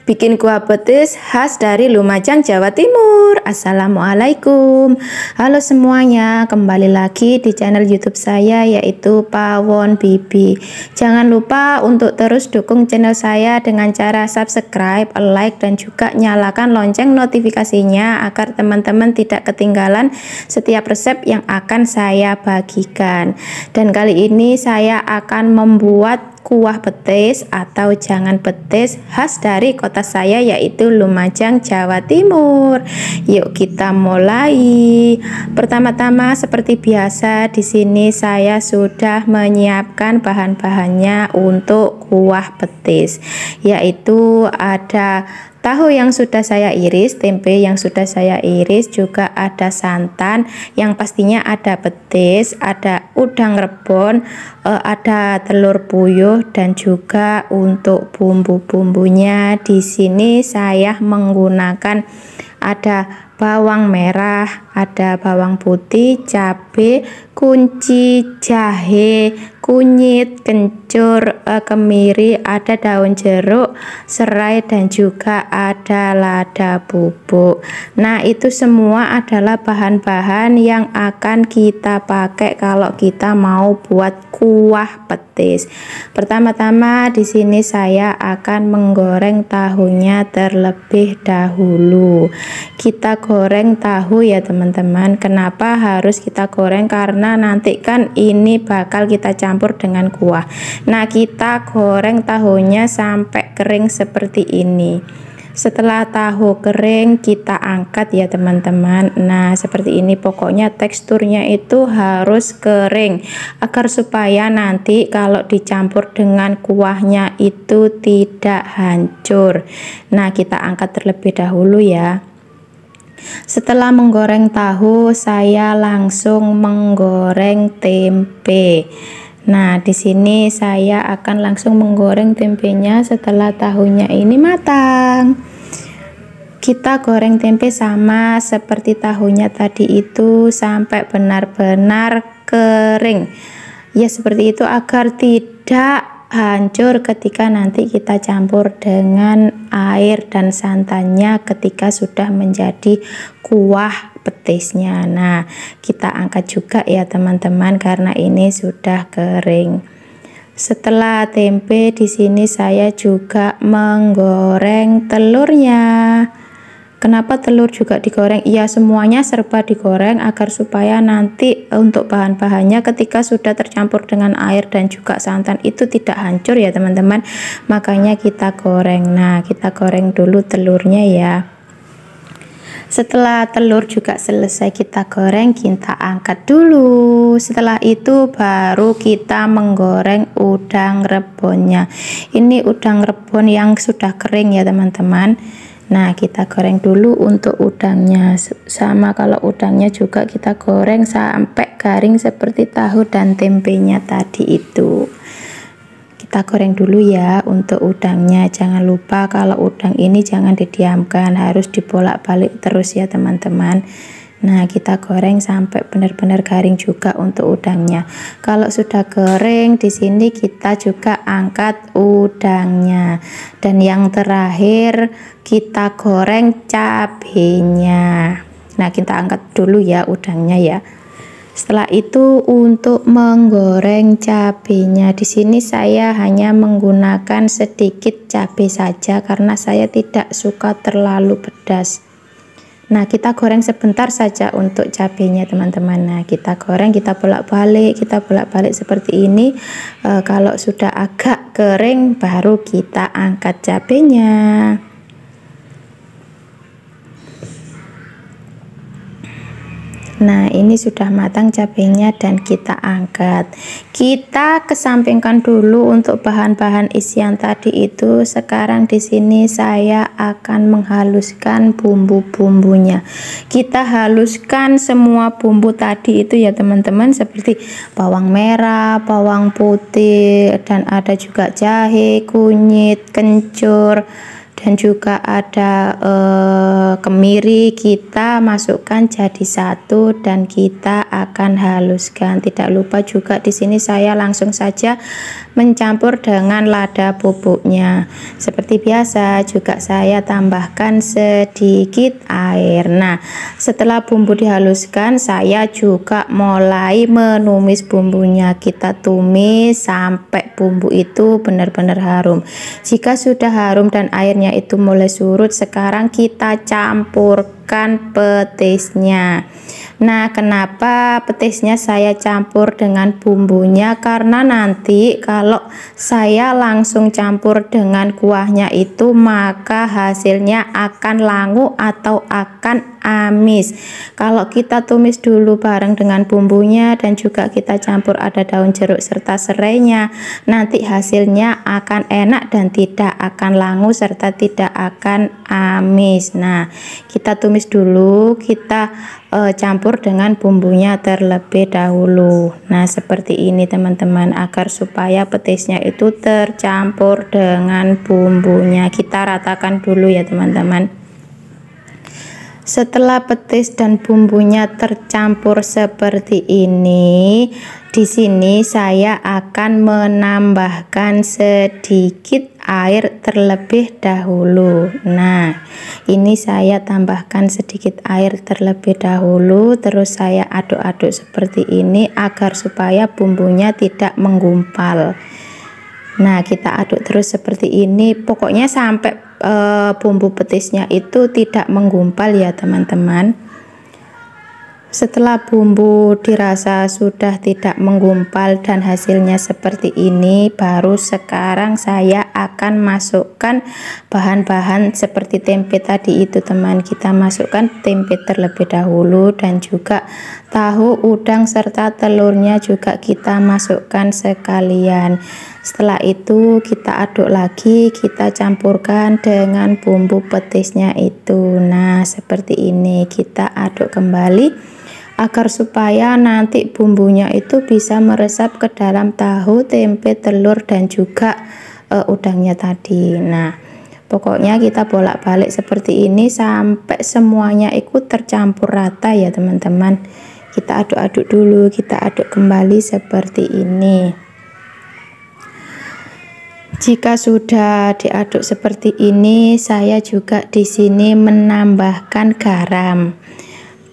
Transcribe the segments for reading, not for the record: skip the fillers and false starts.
Bikin kuah petis khas dari Lumajang, Jawa Timur. Assalamualaikum. Halo semuanya, kembali lagi di channel YouTube saya yaitu Pawon Bibi. Jangan lupa untuk terus dukung channel saya dengan cara subscribe, like, dan juga nyalakan lonceng notifikasinya agar teman-teman tidak ketinggalan setiap resep yang akan saya bagikan. Dan kali ini saya akan membuat kuah petis atau jangan petis khas dari kota saya yaitu Lumajang, Jawa Timur. Yuk kita mulai. Pertama-tama seperti biasa di sini saya sudah menyiapkan bahan-bahannya untuk kuah petis, yaitu ada tahu yang sudah saya iris, tempe yang sudah saya iris, juga ada santan yang pastinya ada petis, ada udang rebon, ada telur puyuh, dan juga untuk bumbu-bumbunya di sini saya menggunakan ada bawang merah, ada bawang putih, cabai, kunci, jahe, kunyit, kencur, kemiri, ada daun jeruk, serai, dan juga ada lada bubuk. Nah, itu semua adalah bahan-bahan yang akan kita pakai kalau kita mau buat kuah petis. Pertama-tama di sini saya akan menggoreng tahunya terlebih dahulu. Kita goreng tahu ya teman-teman. Kenapa harus kita goreng? Karena nanti kan ini bakal kita campur dengan kuah. Nah, kita goreng tahunya sampai kering seperti ini. Setelah tahu kering kita angkat ya teman-teman. Nah, seperti ini pokoknya teksturnya itu harus kering agar supaya nanti kalau dicampur dengan kuahnya itu tidak hancur. Nah, kita angkat terlebih dahulu ya. Setelah menggoreng tahu, saya langsung menggoreng tempe. Nah, di sini saya akan langsung menggoreng tempenya setelah tahunya ini matang. Kita goreng tempe sama seperti tahunya tadi itu sampai benar-benar kering. Ya, seperti itu agar tidak hancur ketika nanti kita campur dengan air dan santannya ketika sudah menjadi kuah petisnya. Nah, kita angkat juga ya teman-teman karena ini sudah kering. Setelah tempe di sini saya juga menggoreng telurnya. Kenapa telur juga digoreng? Iya, semuanya serba digoreng agar supaya nanti untuk bahan-bahannya ketika sudah tercampur dengan air dan juga santan itu tidak hancur ya teman-teman. Makanya kita goreng. Nah, kita goreng dulu telurnya ya. Setelah telur juga selesai kita goreng, kita angkat dulu. Setelah itu baru kita menggoreng udang rebonnya. Ini udang rebon yang sudah kering ya teman-teman. Nah, kita goreng dulu untuk udangnya. Sama kalau udangnya juga kita goreng sampai garing seperti tahu dan tempenya tadi itu. Kita goreng dulu ya untuk udangnya. Jangan lupa kalau udang ini jangan didiamkan, harus dibolak-balik terus ya teman-teman. Nah, kita goreng sampai benar-benar garing juga untuk udangnya. Kalau sudah kering di sini kita juga angkat udangnya. Dan yang terakhir kita goreng cabenya. Nah, kita angkat dulu ya udangnya ya. Setelah itu untuk menggoreng cabenya, di sini saya hanya menggunakan sedikit cabai saja karena saya tidak suka terlalu pedas. Nah, kita goreng sebentar saja untuk cabenya teman-teman. Nah, kita goreng, kita bolak-balik seperti ini. Kalau sudah agak kering baru kita angkat cabenya. Nah, ini sudah matang cabenya dan kita angkat. Kita kesampingkan dulu untuk bahan-bahan isian tadi itu. Sekarang di sini saya akan menghaluskan bumbu-bumbunya. Kita haluskan semua bumbu tadi itu ya teman-teman, seperti bawang merah, bawang putih, dan ada juga jahe, kunyit, kencur, dan juga ada kemiri. Kita masukkan jadi satu dan kita akan haluskan. Tidak lupa juga di sini saya langsung saja mencampur dengan lada bubuknya. Seperti biasa juga saya tambahkan sedikit air. Nah, setelah bumbu dihaluskan, saya juga mulai menumis bumbunya. Kita tumis sampai bumbu itu benar-benar harum. Jika sudah harum dan airnya itu mulai surut, sekarang kita campurkan petisnya. Nah, kenapa petisnya saya campur dengan bumbunya? Karena nanti kalau saya langsung campur dengan kuahnya itu, maka hasilnya akan langu atau akan amis. Kalau kita tumis dulu bareng dengan bumbunya dan juga kita campur ada daun jeruk serta serainya, nanti hasilnya akan enak dan tidak akan langu serta tidak akan amis. Nah, kita tumis dulu, kita campur dengan bumbunya terlebih dahulu. Nah, seperti ini teman-teman, agar supaya petisnya itu tercampur dengan bumbunya. Kita ratakan dulu ya teman-teman. Setelah petis dan bumbunya tercampur seperti ini, di sini saya akan menambahkan sedikit air terlebih dahulu. Nah, ini saya tambahkan sedikit air terlebih dahulu, terus saya aduk-aduk seperti ini agar supaya bumbunya tidak menggumpal. Nah, kita aduk terus seperti ini, pokoknya sampai bumbu petisnya itu tidak menggumpal ya teman-teman. Setelah bumbu dirasa sudah tidak menggumpal dan hasilnya seperti ini, baru sekarang saya akan masukkan bahan-bahan seperti tempe tadi itu teman. Kita masukkan tempe terlebih dahulu dan juga tahu, udang serta telurnya juga kita masukkan sekalian. Setelah itu kita aduk lagi, kita campurkan dengan bumbu petisnya itu. Nah, seperti ini kita aduk kembali agar supaya nanti bumbunya itu bisa meresap ke dalam tahu, tempe, telur dan juga udangnya tadi. Nah, pokoknya kita bolak-balik seperti ini sampai semuanya ikut tercampur rata ya teman-teman. Kita aduk-aduk dulu, kita aduk kembali seperti ini. Jika sudah diaduk seperti ini, saya juga di sini menambahkan garam.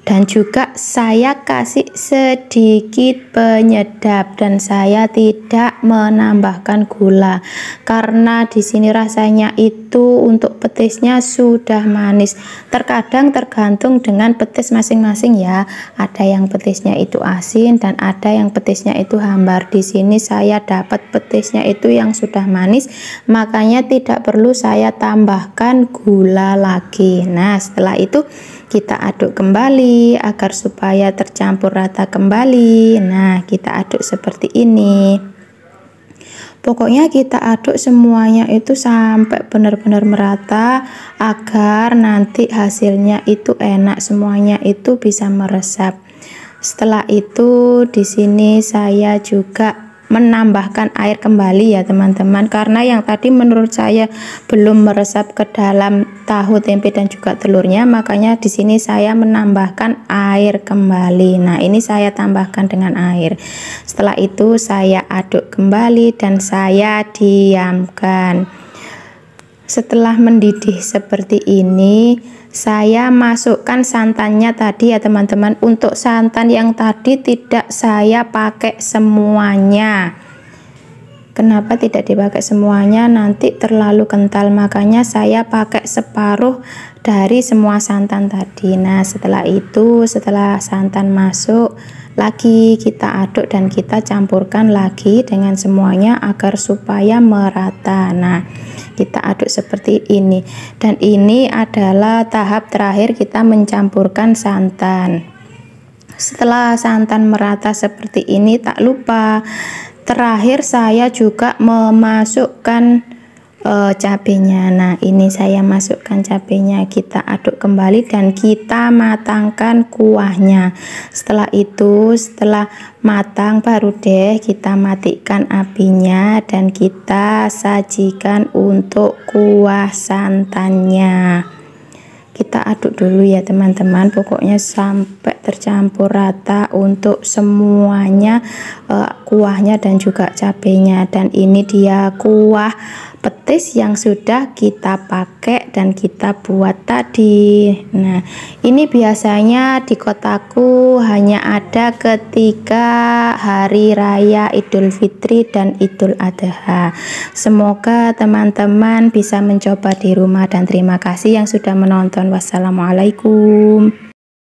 Dan juga saya kasih sedikit penyedap dan saya tidak menambahkan gula karena di sini rasanya itu untuk petisnya sudah manis. Terkadang tergantung dengan petis masing-masing ya. Ada yang petisnya itu asin dan ada yang petisnya itu hambar. Di sini saya dapat petisnya itu yang sudah manis, makanya tidak perlu saya tambahkan gula lagi. Nah, setelah itu kita aduk kembali agar supaya tercampur rata kembali. Nah, kita aduk seperti ini. Pokoknya kita aduk semuanya itu sampai benar-benar merata agar nanti hasilnya itu enak, semuanya itu bisa meresap. Setelah itu di sini saya juga menambahkan air kembali ya teman-teman, karena yang tadi menurut saya belum meresap ke dalam tahu, tempe dan juga telurnya, makanya di sini saya menambahkan air kembali. Nah, ini saya tambahkan dengan air. Setelah itu saya aduk kembali dan saya diamkan. Setelah mendidih seperti ini, saya masukkan santannya tadi ya teman-teman. Untuk santan yang tadi tidak saya pakai semuanya. Kenapa tidak dipakai semuanya? Nanti terlalu kental, makanya saya pakai separuh dari semua santan tadi. Nah, setelah itu, setelah santan masuk lagi, kita aduk dan kita campurkan lagi dengan semuanya agar supaya merata. Nah, kita aduk seperti ini, dan ini adalah tahap terakhir kita mencampurkan santan. Setelah santan merata seperti ini, tak lupa terakhir saya juga memasukkan cabenya. Nah, ini saya masukkan cabenya, kita aduk kembali dan kita matangkan kuahnya. Setelah itu, setelah matang baru deh kita matikan apinya dan kita sajikan untuk kuah santannya. Kita aduk dulu ya teman-teman, pokoknya sampai tercampur rata untuk semuanya, kuahnya dan juga cabenya. Dan ini dia kuah petis yang sudah kita pakai dan kita buat tadi. Nah, ini biasanya di kotaku hanya ada ketika hari raya Idul Fitri dan Idul Adha. Semoga teman-teman bisa mencoba di rumah, dan terima kasih yang sudah menonton. Wassalamualaikum.